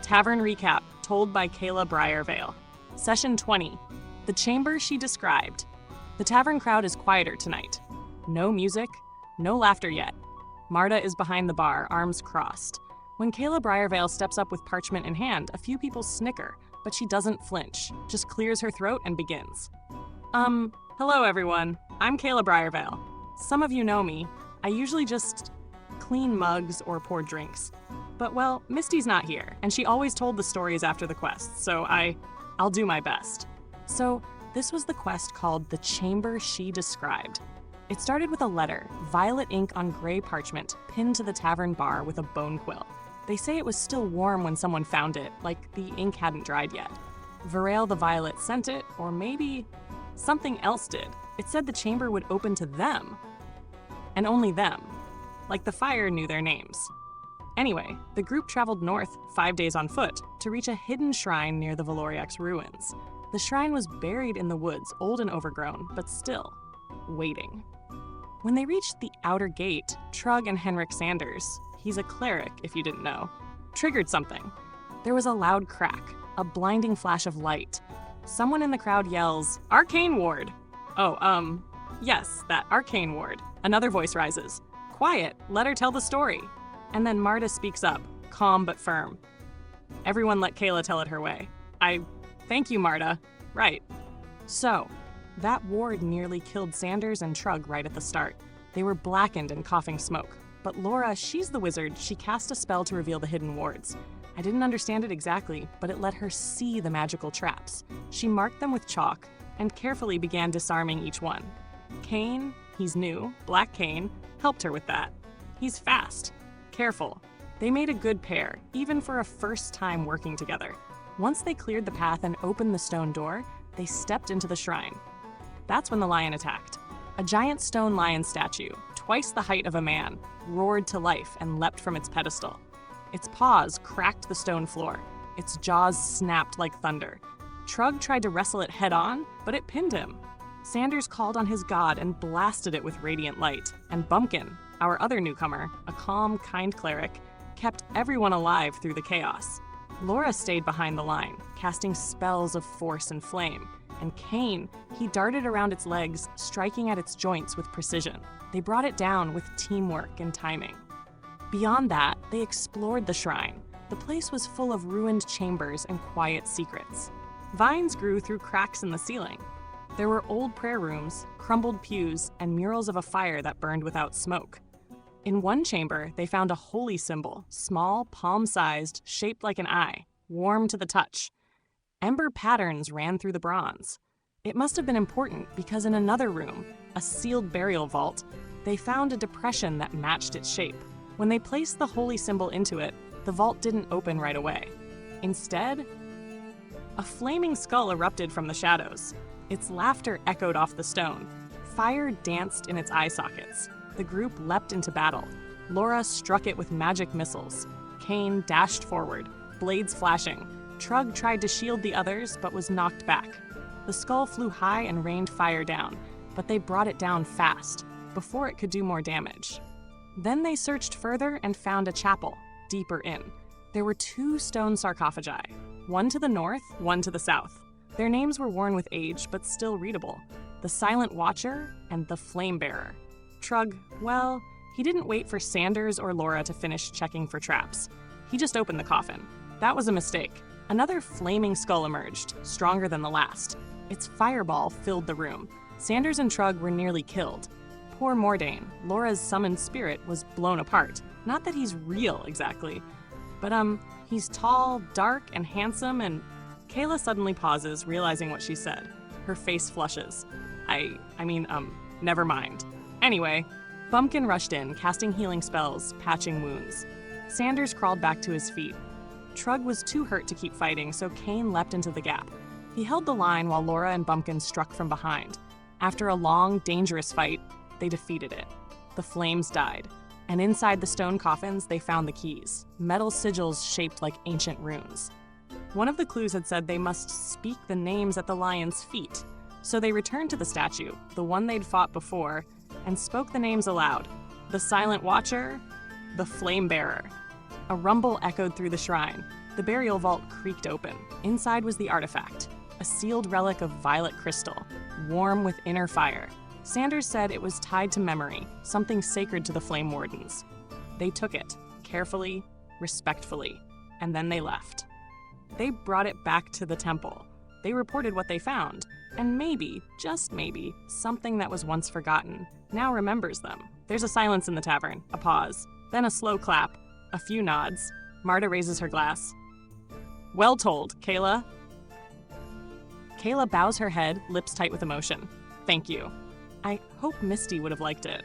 Tavern Recap, told by Cayla Briarvale. Session 20. The chamber she described. The tavern crowd is quieter tonight. No music, no laughter yet. Marta is behind the bar, arms crossed. When Cayla Briarvale steps up with parchment in hand, a few people snicker, but she doesn't flinch, just clears her throat and begins. Hello everyone. I'm Cayla Briarvale. Some of you know me. I usually just clean mugs or pour drinks. But well, Misty's not here, and she always told the stories after the quests, so I'll do my best. So, this was the quest called The Chamber She Described. It started with a letter, violet ink on gray parchment, pinned to the tavern bar with a bone quill. They say it was still warm when someone found it, like the ink hadn't dried yet. Varel the Violet sent it, or maybe something else did. It said the chamber would open to them. And only them. Like the fire knew their names. Anyway, the group traveled north 5 days on foot to reach a hidden shrine near the Valoriax ruins. The shrine was buried in the woods, old and overgrown, but still, waiting. When they reached the outer gate, Trug and Henrik Sanders, he's a cleric if you didn't know, triggered something. There was a loud crack, a blinding flash of light. Someone in the crowd yells, "Arcane Ward!" Oh, yes, that Arcane Ward. Another voice rises. "Quiet, let her tell the story." And then Marta speaks up, calm but firm. Everyone let Cayla tell it her way. Thank you, Marta. Right. So, that ward nearly killed Sanders and Trug right at the start. They were blackened and coughing smoke. But Laura, she's the wizard, she cast a spell to reveal the hidden wards. I didn't understand it exactly, but it let her see the magical traps. She marked them with chalk and carefully began disarming each one. Kane, he's new, Black Kane, helped her with that. He's fast. Careful. They made a good pair, even for a first time working together. Once they cleared the path and opened the stone door, they stepped into the shrine. That's when the lion attacked. A giant stone lion statue, twice the height of a man, roared to life and leapt from its pedestal. Its paws cracked the stone floor. Its jaws snapped like thunder. Trug tried to wrestle it head-on, but it pinned him. Sanders called on his god and blasted it with radiant light, and Bumpkin, our other newcomer, a calm, kind cleric, kept everyone alive through the chaos. Laura stayed behind the line, casting spells of force and flame, and Kane, he darted around its legs, striking at its joints with precision. They brought it down with teamwork and timing. Beyond that, they explored the shrine. The place was full of ruined chambers and quiet secrets. Vines grew through cracks in the ceiling. There were old prayer rooms, crumbled pews, and murals of a fire that burned without smoke. In one chamber, they found a holy symbol, small, palm-sized, shaped like an eye, warm to the touch. Ember patterns ran through the bronze. It must have been important because in another room, a sealed burial vault, they found a depression that matched its shape. When they placed the holy symbol into it, the vault didn't open right away. Instead, a flaming skull erupted from the shadows. Its laughter echoed off the stone. Fire danced in its eye sockets. The group leapt into battle. Laura struck it with magic missiles. Kane dashed forward, blades flashing. Trug tried to shield the others, but was knocked back. The skull flew high and rained fire down, but they brought it down fast, before it could do more damage. Then they searched further and found a chapel, deeper in. There were 2 stone sarcophagi, one to the north, one to the south. Their names were worn with age, but still readable. The Silent Watcher and the Flame Bearer. Trug, well, he didn't wait for Sanders or Laura to finish checking for traps. He just opened the coffin. That was a mistake. Another flaming skull emerged, stronger than the last. Its fireball filled the room. Sanders and Trug were nearly killed. Poor Mordain, Laura's summoned spirit, was blown apart. Not that he's real, exactly. But, he's tall, dark, and handsome, and Cayla suddenly pauses, realizing what she said. Her face flushes. Never mind. Anyway, Bumpkin rushed in, casting healing spells, patching wounds. Sanders crawled back to his feet. Trug was too hurt to keep fighting, so Kane leapt into the gap. He held the line while Laura and Bumpkin struck from behind. After a long, dangerous fight, they defeated it. The flames died, and inside the stone coffins they found the keys, metal sigils shaped like ancient runes. One of the clues had said they must speak the names at the lion's feet, so they returned to the statue, the one they'd fought before, and spoke the names aloud. The Silent Watcher, the Flame Bearer. A rumble echoed through the shrine. The burial vault creaked open. Inside was the artifact, a sealed relic of violet crystal, warm with inner fire. Sanders said it was tied to memory, something sacred to the Flame Wardens. They took it, carefully, respectfully, and then they left. They brought it back to the temple. They reported what they found, and maybe, just maybe, something that was once forgotten now remembers them. There's a silence in the tavern, a pause, then a slow clap, a few nods. Marta raises her glass. Well told, Cayla. Cayla bows her head, lips tight with emotion. Thank you. I hope Misty would have liked it.